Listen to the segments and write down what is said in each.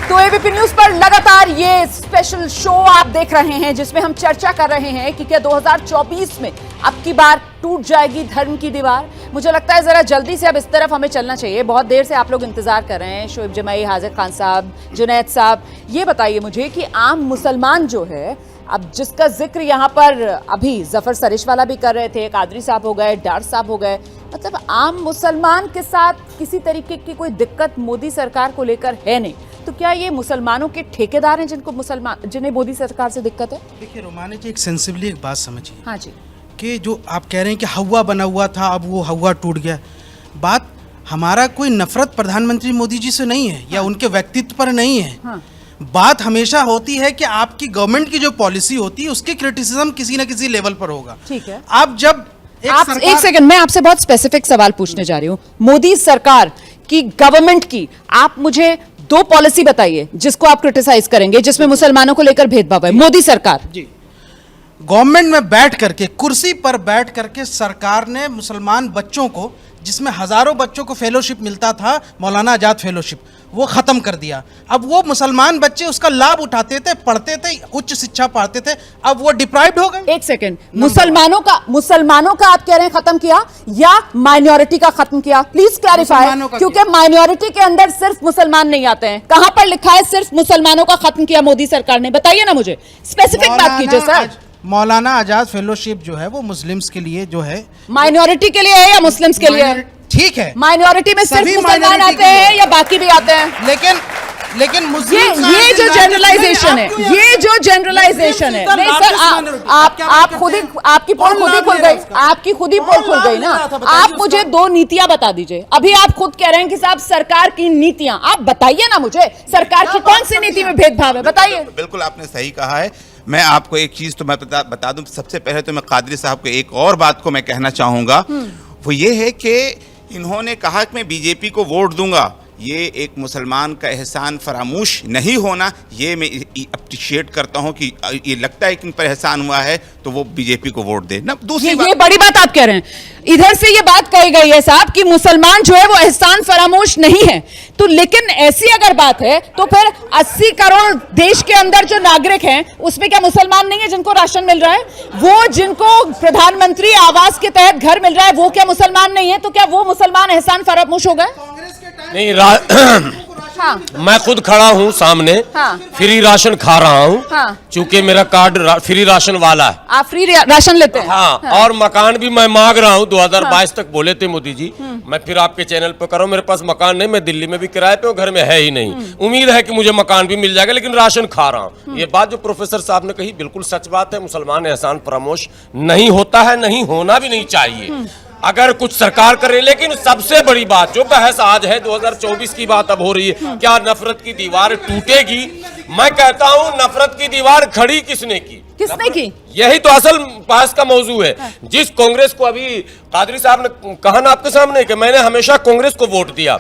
तो ABP news पर लगातार ये स्पेशल शो आप देख रहे हैं जिसमें हम चर्चा कर रहे हैं कि क्या 2024 में अब की बार टूट जाएगी धर्म की दीवार। मुझे लगता है जरा जल्दी से अब इस तरफ हमें चलना चाहिए। बहुत देर से आप लोग इंतजार कर रहे हैं, शोएब जमाई, हाजिर खान साहब, जुनैद साहब, ये बताइए मुझे कि आम मुसलमान जो है, अब जिसका जिक्र यहाँ पर अभी जफर सरिशवाला भी कर रहे थे, कादरी साहब हो गए, डार साहब हो गए, मतलब आम मुसलमान के साथ किसी तरीके की कोई दिक्कत मोदी सरकार को लेकर है नहीं, तो क्या ये मुसलमानों के ठेकेदार हैं जिन्हें मोदी सरकार से दिक्कत है? देखिए रोमानी जी, एक सेंसिबली एक बात समझिए। हाँ जी, कि जो आप कह रहे हैं कि हवा बना हुआ था, अब वो हवा टूट गया। बात हमारा कोई नफरत प्रधानमंत्री मोदी जी से नहीं है, या उनके व्यक्तित्व पर नहीं है। हाँ। बात हमेशा होती है कि आपकी गवर्नमेंट की जो पॉलिसी होती है उसकी क्रिटिसिज्म किसी न किसी लेवल पर होगा। ठीक है। आप जब एक सेकंड, मैं आपसे बहुत स्पेसिफिक सवाल पूछने जा रही हूँ। मोदी सरकार की, गवर्नमेंट की, आप मुझे दो पॉलिसी बताइए जिसको आप क्रिटिसाइज करेंगे, जिसमें मुसलमानों को लेकर भेदभाव है। मोदी सरकार जी, गवर्नमेंट में बैठ करके, कुर्सी पर बैठ करके सरकार ने मुसलमान बच्चों को, जिसमें हजारों बच्चों को फेलोशिप मिलता था, मौलाना आजाद फेलोशिप, वो खत्म कर दिया। अब वो मुसलमान बच्चे उसका लाभ उठाते थे, पढ़ते थे, उच्च शिक्षा पढ़ते थे, अब वो डिप्राइव्ड हो गए। एक सेकंड, मुसलमानों का आप कह रहे हैं खत्म किया या माइनॉरिटी का खत्म किया? प्लीज क्लैरिफाई, क्योंकि माइनॉरिटी के अंदर सिर्फ मुसलमान नहीं आते हैं। कहां पर लिखा है सिर्फ मुसलमानों का खत्म किया मोदी सरकार ने? बताइए ना मुझे, स्पेसिफिक बात कीजिए सर। मौलाना आजाद फेलोशिप जो है वो मुस्लिम्स के लिए जो है, माइनॉरिटी के लिए है या मुस्लिम्स के लिए है? ठीक है, माइनॉरिटी में सिर्फ मुसलमान आते हैं या बाकी भी आते हैं? लेकिन ये जो जनरलाइजेशन है, ये जो जनरलाइजेशन है, नहीं सर, आप खुद ही, आपकी पोल खुद ही खुल गई, आपकी खुद ही पोल खुल गई ना। आप मुझे दो नीतियां बता दीजिए। अभी आप खुद कह रहे हैं कि साहब सरकार की नीतियां, आप बताइए ना मुझे, सरकार की कौन सी नीति में भेदभाव है, बताइए। बिल्कुल आपने सही कहा है। मैं आपको एक चीज तो मैं बता दूं। सबसे पहले तो मैं कादरी साहब को एक और बात को मैं कहना चाहूंगा, वो ये है कि इन्होंने कहा कि मैं बीजेपी को वोट दूंगा। ये एक मुसलमान का एहसान फरामोश नहीं होना, ये मैं अप्रिशिएट करता हूं कि ये लगता है कि इन पर एहसान हुआ है तो वो बीजेपी को वोट दे ना। दूसरी ये बड़ी बात आप कह रहे हैं। इधर से ये बात कही गई है साहब कि मुसलमान जो है वो एहसान फरामोश नहीं है, तो लेकिन ऐसी अगर बात है तो फिर 80 करोड़ देश के अंदर जो नागरिक हैं उसमें क्या मुसलमान नहीं है जिनको राशन मिल रहा है? वो जिनको प्रधानमंत्री आवास के तहत घर मिल रहा है वो क्या मुसलमान नहीं है? तो क्या वो मुसलमान एहसान फरामोश हो गए? नहीं, हाँ। मैं खुद खड़ा हूँ सामने, हाँ। फ्री राशन खा रहा हूँ, हाँ। चूंकि मेरा कार्ड फ्री राशन वाला है। आप फ्री राशन लेते हैं? हाँ, हाँ। और मकान भी मैं मांग रहा हूँ। 2022 तक बोले थे मोदी जी। मैं फिर आपके चैनल पे कर रहा हूँ, मेरे पास मकान नहीं, मैं दिल्ली में भी किराए पे हूँ, घर में है ही नहीं। उम्मीद है कि मुझे मकान भी मिल जाएगा, लेकिन राशन खा रहा हूँ। ये बात जो प्रोफेसर साहब ने कही बिल्कुल सच बात है। मुसलमान एहसान फरामोश नहीं होता है, नहीं होना भी नहीं चाहिए अगर कुछ सरकार करे। लेकिन सबसे बड़ी बात जो बहस आज है, 2024 की बात अब हो रही है, क्या नफरत की दीवार टूटेगी? मैं कहता हूं नफरत की दीवार खड़ी किसने की? यही तो असल बहस का मौजू है। जिस कांग्रेस को अभी कादरी साहब ने कहा ना आपके सामने कि मैंने हमेशा कांग्रेस को वोट दिया,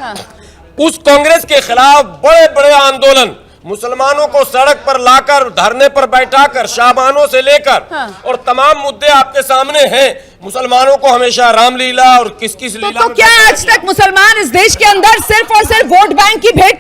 उस कांग्रेस के खिलाफ बड़े बड़े आंदोलन, मुसलमानों को सड़क पर लाकर, धरने पर बैठाकर, शाबानों से लेकर, और तमाम मुद्दे आपके सामने हैं। मुसलमानों को हमेशा रामलीला और किस लीला तो क्या आज तक मुसलमान इस देश के अंदर सिर्फ और सिर्फ वोट बैंक की भेंट